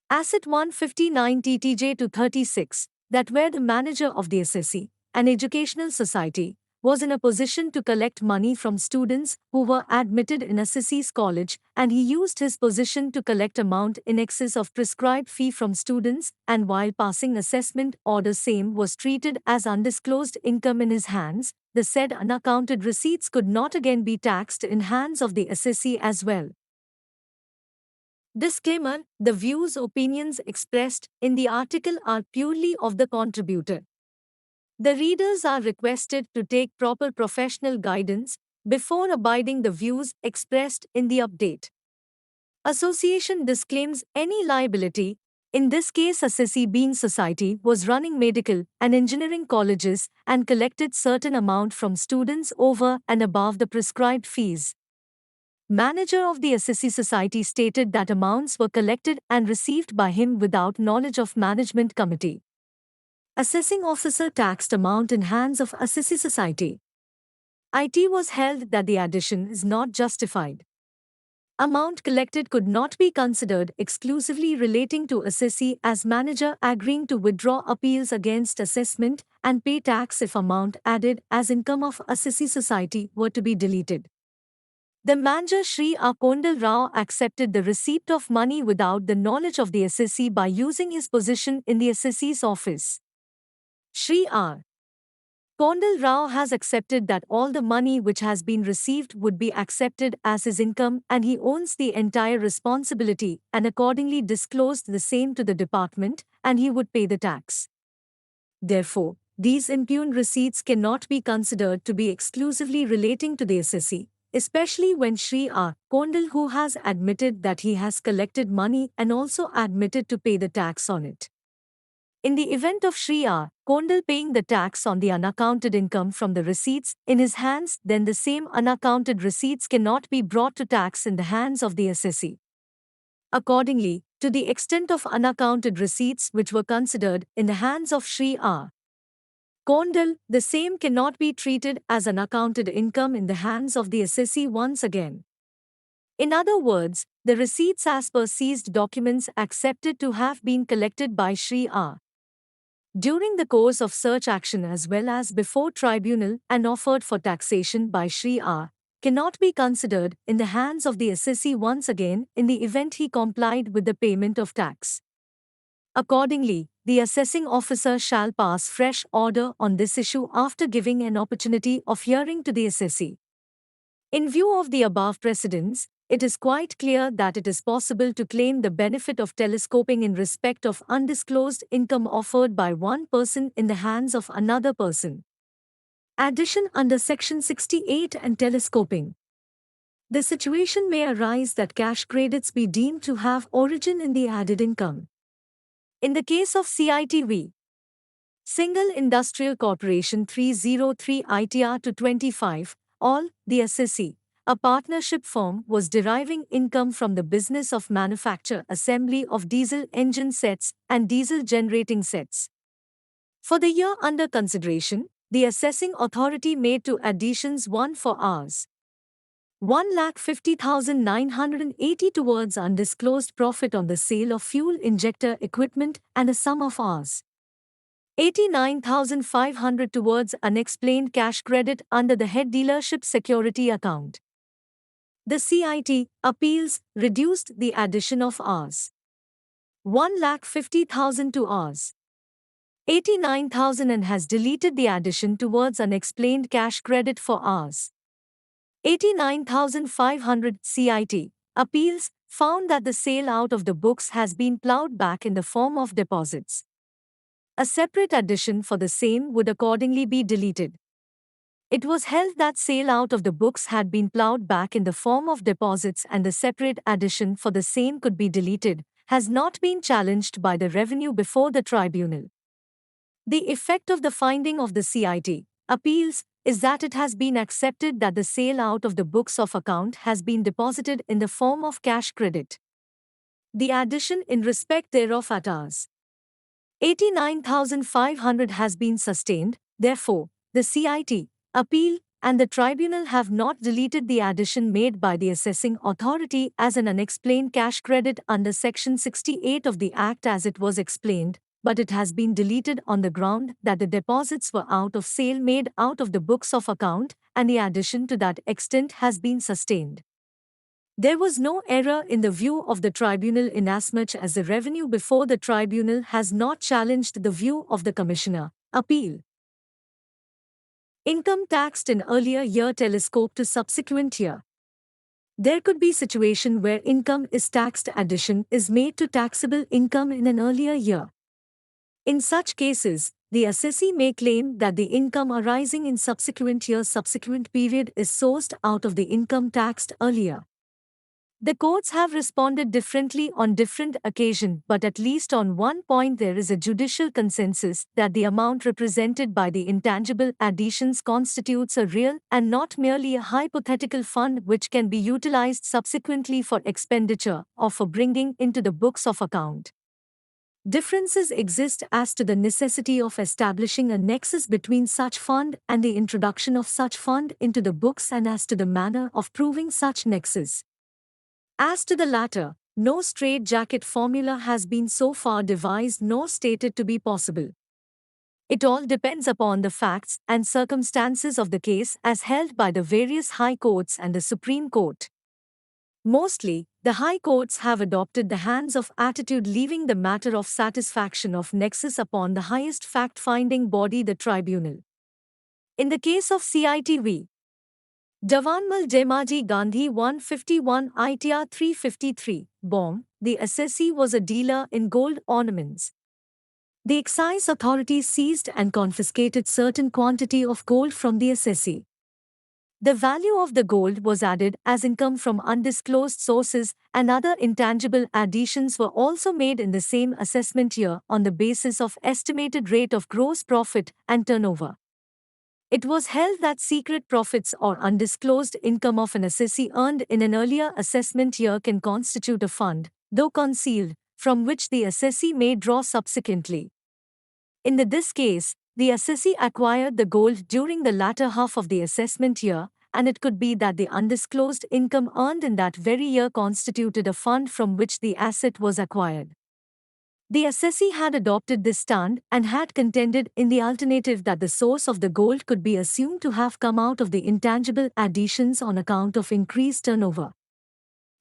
Asset 159 TTJ to 36, that where the manager of the assessee, an educational society, was in a position to collect money from students who were admitted in assessee's college, and he used his position to collect amount in excess of prescribed fee from students, and while passing assessment order same was treated as undisclosed income in his hands, the said unaccounted receipts could not again be taxed in hands of the assessee as well. Disclaimer: the views opinions expressed in the article are purely of the contributor. The readers are requested to take proper professional guidance before abiding the views expressed in the update. Association disclaims any liability. In this case, assessee being society was running medical and engineering colleges and collected certain amount from students over and above the prescribed fees. Manager of the assessee society stated that amounts were collected and received by him without knowledge of management committee. Assessing officer taxed amount in hands of assessee society. IT was held that the addition is not justified. Amount collected could not be considered exclusively relating to assessee as manager agreeing to withdraw appeals against assessment and pay tax if amount added as income of assessee society were to be deleted. The manager Sri R. Kondal Rao accepted the receipt of money without the knowledge of the assessee by using his position in the assessee's office. Sri R. Kondal Rao has accepted that all the money which has been received would be accepted as his income and he owns the entire responsibility and accordingly disclosed the same to the department and he would pay the tax. Therefore, these impugned receipts cannot be considered to be exclusively relating to the assessee, especially when Sri R. Kondal, who has admitted that he has collected money and also admitted to pay the tax on it. In the event of Sri R. Kondal paying the tax on the unaccounted income from the receipts in his hands, then the same unaccounted receipts cannot be brought to tax in the hands of the assessee. Accordingly, to the extent of unaccounted receipts which were considered in the hands of Sri R. Kondal, the same cannot be treated as unaccounted income in the hands of the assessee once again. In other words, the receipts as per seized documents accepted to have been collected by Sri R. during the course of search action as well as before tribunal and offered for taxation by Sri R. cannot be considered in the hands of the assessee once again in the event he complied with the payment of tax. Accordingly, the assessing officer shall pass fresh order on this issue after giving an opportunity of hearing to the assessee. In view of the above precedents, it is quite clear that it is possible to claim the benefit of telescoping in respect of undisclosed income offered by one person in the hands of another person. Addition under Section 68 and telescoping. The situation may arise that cash credits be deemed to have origin in the added income. In the case of CITV, Single Industrial Corporation 303 ITR to 25, all, the assessee a partnership firm was deriving income from the business of manufacture assembly of diesel engine sets and diesel generating sets. For the year under consideration, the assessing authority made two additions: one for Rs. 1,50,980 towards undisclosed profit on the sale of fuel injector equipment and a sum of Rs. 89,500 towards unexplained cash credit under the head dealership security account. The CIT appeals reduced the addition of Rs. 1,50,000 to Rs. 89,000 and has deleted the addition towards unexplained cash credit for Rs. 89,500. CIT appeals found that the sale out of the books has been plowed back in the form of deposits. A separate addition for the same would accordingly be deleted. It was held that sale out of the books had been plowed back in the form of deposits and the separate addition for the same could be deleted, has not been challenged by the revenue before the tribunal. The effect of the finding of the CIT appeals is that it has been accepted that the sale out of the books of account has been deposited in the form of cash credit. The addition in respect thereof at Rs. 89,500 has been sustained, therefore, the CIT appeal and the tribunal have not deleted the addition made by the assessing authority as an unexplained cash credit under Section 68 of the Act as it was explained, but it has been deleted on the ground that the deposits were out of sale made out of the books of account, and the addition to that extent has been sustained. There was no error in the view of the tribunal inasmuch as the revenue before the tribunal has not challenged the view of the Commissioner. Appeal. Income taxed in earlier year telescope to subsequent year. There could be situation where income is taxed, addition is made to taxable income in an earlier year. In such cases, the assessee may claim that the income arising in subsequent year's subsequent period is sourced out of the income taxed earlier. The courts have responded differently on different occasions, but at least on one point there is a judicial consensus that the amount represented by the intangible additions constitutes a real and not merely a hypothetical fund which can be utilized subsequently for expenditure or for bringing into the books of account. Differences exist as to the necessity of establishing a nexus between such fund and the introduction of such fund into the books and as to the manner of proving such nexus. As to the latter, no straitjacket formula has been so far devised nor stated to be possible. It all depends upon the facts and circumstances of the case as held by the various high courts and the Supreme Court. Mostly, the high courts have adopted the hands-off attitude, leaving the matter of satisfaction of nexus upon the highest fact-finding body, the tribunal. In the case of CIT v. Davanmal Demaji Gandhi 151 ITR 353, Bomb, the assessee was a dealer in gold ornaments. The excise authorities seized and confiscated certain quantity of gold from the assessee. The value of the gold was added as income from undisclosed sources, and other intangible additions were also made in the same assessment year on the basis of estimated rate of gross profit and turnover. It was held that secret profits or undisclosed income of an assessee earned in an earlier assessment year can constitute a fund, though concealed, from which the assessee may draw subsequently. In this case, the assessee acquired the gold during the latter half of the assessment year, and it could be that the undisclosed income earned in that very year constituted a fund from which the asset was acquired. The assessee had adopted this stand and had contended in the alternative that the source of the gold could be assumed to have come out of the intangible additions on account of increased turnover.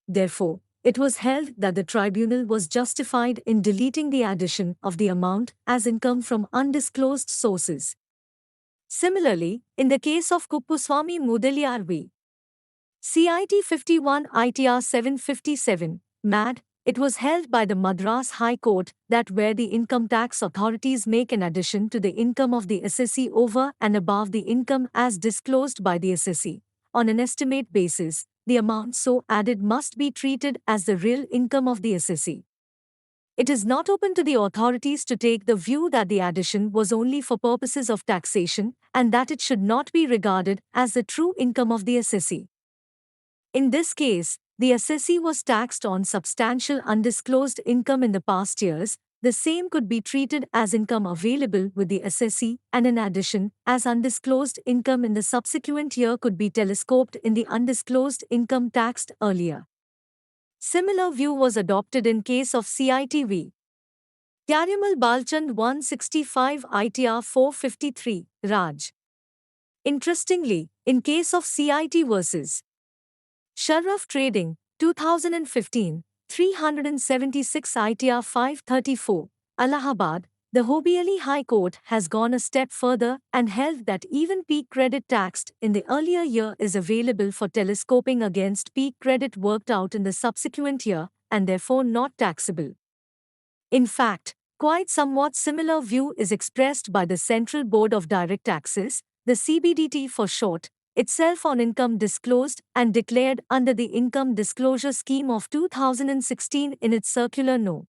Therefore, it was held that the tribunal was justified in deleting the addition of the amount as income from undisclosed sources. Similarly, in the case of Kuppuswamy Mudaliar v. CIT 51 ITR 757, MAD, it was held by the Madras High Court that where the income tax authorities make an addition to the income of the assessee over and above the income as disclosed by the assessee, on an estimate basis, the amount so added must be treated as the real income of the assessee. It is not open to the authorities to take the view that the addition was only for purposes of taxation and that it should not be regarded as the true income of the assessee. In this case, the assessee was taxed on substantial undisclosed income in the past years. The same could be treated as income available with the assessee, and in addition, as undisclosed income in the subsequent year could be telescoped in the undisclosed income taxed earlier. Similar view was adopted in case of CITV. Karyamal Balchand 165 ITR 453, Raj. Interestingly, in case of CIT versus Sharaf Trading, 2015, 376 ITR 534, Allahabad, the Hobbieli High Court has gone a step further and held that even peak credit taxed in the earlier year is available for telescoping against peak credit worked out in the subsequent year and therefore not taxable. In fact, quite somewhat similar view is expressed by the Central Board of Direct Taxes, the CBDT for short, itself on income disclosed and declared under the Income Disclosure Scheme of 2016 in its Circular No.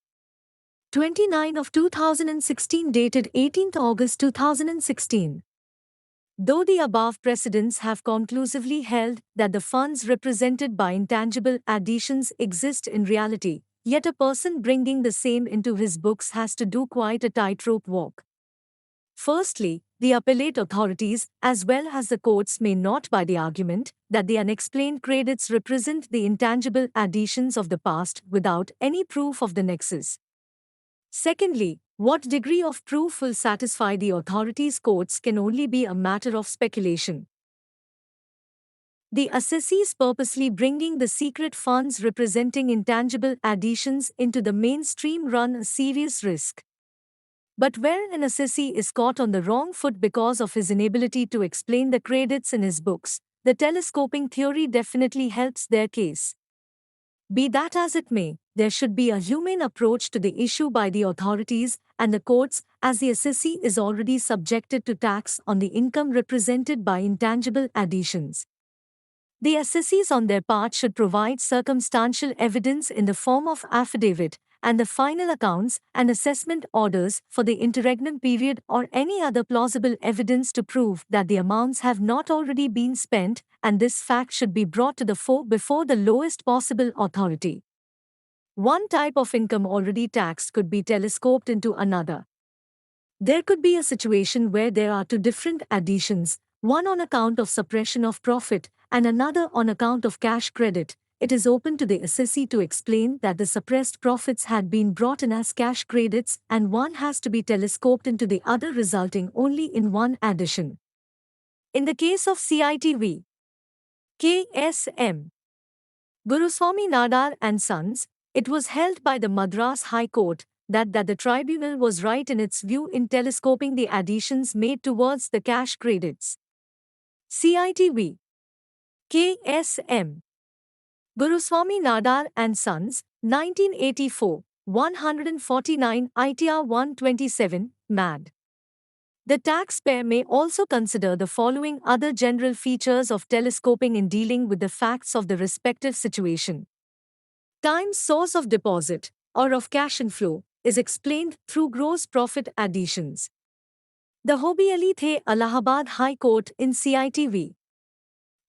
29 of 2016 dated 18 August 2016. Though the above precedents have conclusively held that the funds represented by intangible additions exist in reality, yet a person bringing the same into his books has to do quite a tightrope walk. Firstly, the appellate authorities as well as the courts may not buy the argument that the unexplained credits represent the intangible additions of the past without any proof of the nexus. Secondly, what degree of proof will satisfy the authorities' courts can only be a matter of speculation. The assessees purposely bringing the secret funds representing intangible additions into the mainstream run a serious risk. But where an assessee is caught on the wrong foot because of his inability to explain the credits in his books, the telescoping theory definitely helps their case. Be that as it may, there should be a humane approach to the issue by the authorities and the courts, as the assessee is already subjected to tax on the income represented by intangible additions. The assessees on their part should provide circumstantial evidence in the form of affidavit and the final accounts and assessment orders for the interregnum period or any other plausible evidence to prove that the amounts have not already been spent, and this fact should be brought to the fore before the lowest possible authority. One type of income already taxed could be telescoped into another. There could be a situation where there are two different additions, one on account of suppression of profit and another on account of cash credit. It is open to the assessee to explain that the suppressed profits had been brought in as cash credits and one has to be telescoped into the other, resulting only in one addition. In the case of CITV, KSM, Guruswami Nadar and Sons, it was held by the Madras High Court that the tribunal was right in its view in telescoping the additions made towards the cash credits. CITV, KSM, Guruswami Nadar and Sons, 1984, 149 ITR 127, MAD. The taxpayer may also consider the following other general features of telescoping in dealing with the facts of the respective situation. Times source of deposit, or of cash inflow, is explained through gross profit additions. The Hobbieli The Allahabad High Court in CITV.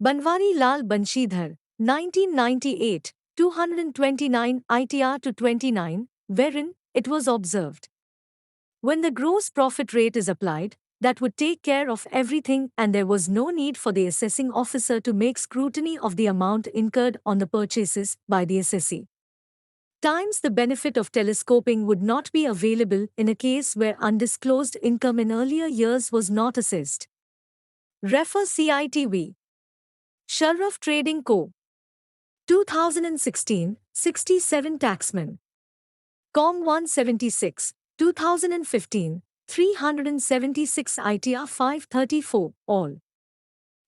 Banwari Lal Banshidhar, 1998, 229 ITR to 29, wherein it was observed. When the gross profit rate is applied, that would take care of everything and there was no need for the assessing officer to make scrutiny of the amount incurred on the purchases by the assessee. Times the benefit of telescoping would not be available in a case where undisclosed income in earlier years was not assessed. Refer CITV. Sharaf Trading Co. 2016, 67 Taxman. Com 176, 2015, 376 ITR 534, all.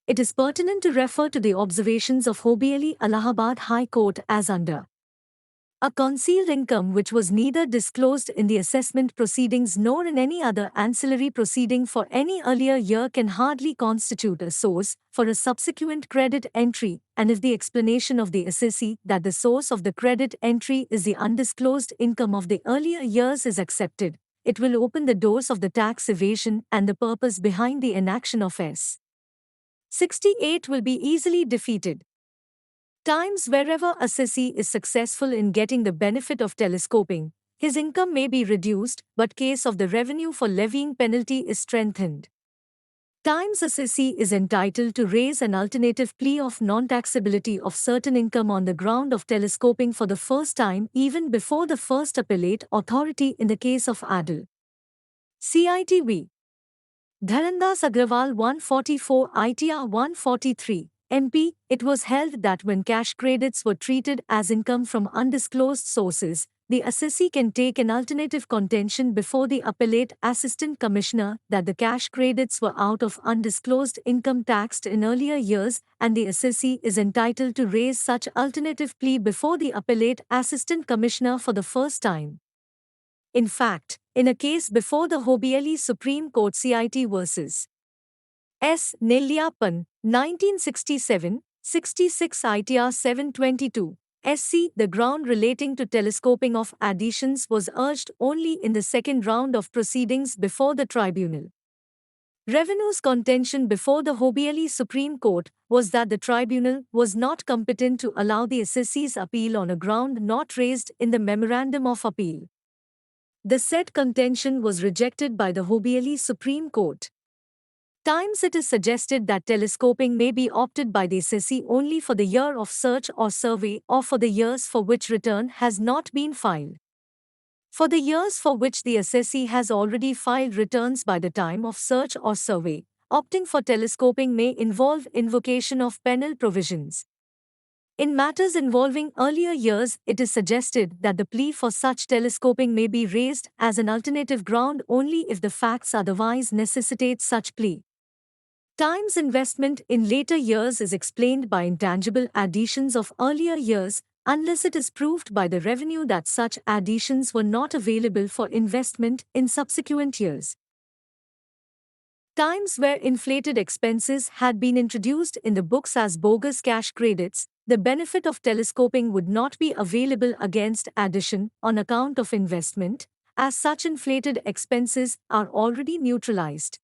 It is pertinent to refer to the observations of Hobbieli Allahabad High Court as under. A concealed income which was neither disclosed in the assessment proceedings nor in any other ancillary proceeding for any earlier year can hardly constitute a source for a subsequent credit entry, and if the explanation of the assessee that the source of the credit entry is the undisclosed income of the earlier years is accepted, it will open the doors of the tax evasion and the purpose behind the enaction of S. 68 will be easily defeated. Times wherever assessee is successful in getting the benefit of telescoping, his income may be reduced, but case of the revenue for levying penalty is strengthened. Times assessee is entitled to raise an alternative plea of non-taxability of certain income on the ground of telescoping for the first time even before the first appellate authority in the case of Adil. CITV Dharandas Agrawal 144 ITR 143 MP, it was held that when cash credits were treated as income from undisclosed sources, the assessee can take an alternative contention before the appellate assistant commissioner that the cash credits were out of undisclosed income taxed in earlier years, and the assessee is entitled to raise such alternative plea before the appellate assistant commissioner for the first time. In fact, in a case before the Hobbieli Supreme Court CIT vs. S. Nelliyappan, 1967, 66 ITR 722, SC, the ground relating to telescoping of additions was urged only in the second round of proceedings before the tribunal. Revenue's contention before the Hobbieli Supreme Court was that the tribunal was not competent to allow the assessee's appeal on a ground not raised in the Memorandum of Appeal. The said contention was rejected by the Hobbieli Supreme Court. Times it is suggested that telescoping may be opted by the assessee only for the year of search or survey or for the years for which return has not been filed. For the years for which the assessee has already filed returns by the time of search or survey, opting for telescoping may involve invocation of penal provisions. In matters involving earlier years, it is suggested that the plea for such telescoping may be raised as an alternative ground only if the facts otherwise necessitate such plea. Times investment in later years is explained by intangible additions of earlier years, unless it is proved by the revenue that such additions were not available for investment in subsequent years. Times where inflated expenses had been introduced in the books as bogus cash credits, the benefit of telescoping would not be available against addition on account of investment, as such inflated expenses are already neutralized.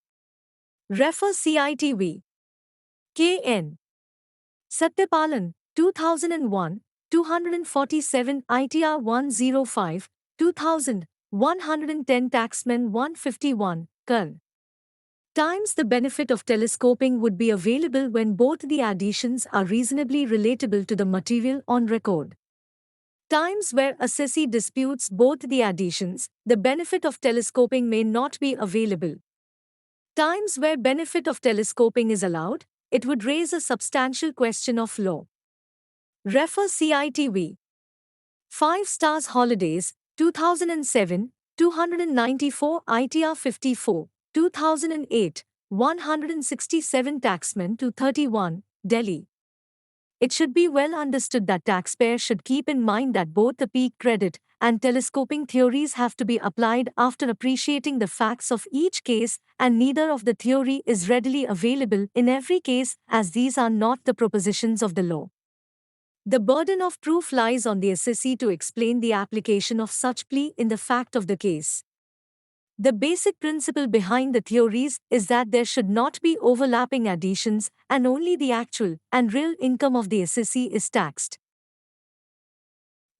Refer CITV. K.N. Satyapalan, 2001, 247 ITR 105, 2000, 110 Taxman 151, Kal. Times the benefit of telescoping would be available when both the additions are reasonably relatable to the material on record. Times where assessee disputes both the additions, the benefit of telescoping may not be available. Times where benefit of telescoping is allowed, it would raise a substantial question of law. Refer CITV. 5 Stars Holidays, 2007, 294 ITR 54, 2008, 167 Taxman 231, Delhi. It should be well understood that taxpayers should keep in mind that both the peak credit and telescoping theories have to be applied after appreciating the facts of each case, and neither of the theory is readily available in every case, as these are not the propositions of the law. The burden of proof lies on the assessee to explain the application of such plea in the fact of the case. The basic principle behind the theories is that there should not be overlapping additions, and only the actual and real income of the assessee is taxed.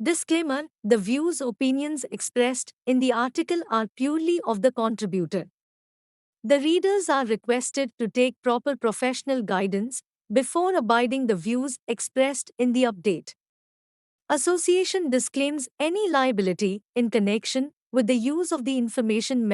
Disclaimer: the views opinions expressed in the article are purely of the contributor. The readers are requested to take proper professional guidance before abiding the views expressed in the update. Association disclaims any liability in connection with the use of the information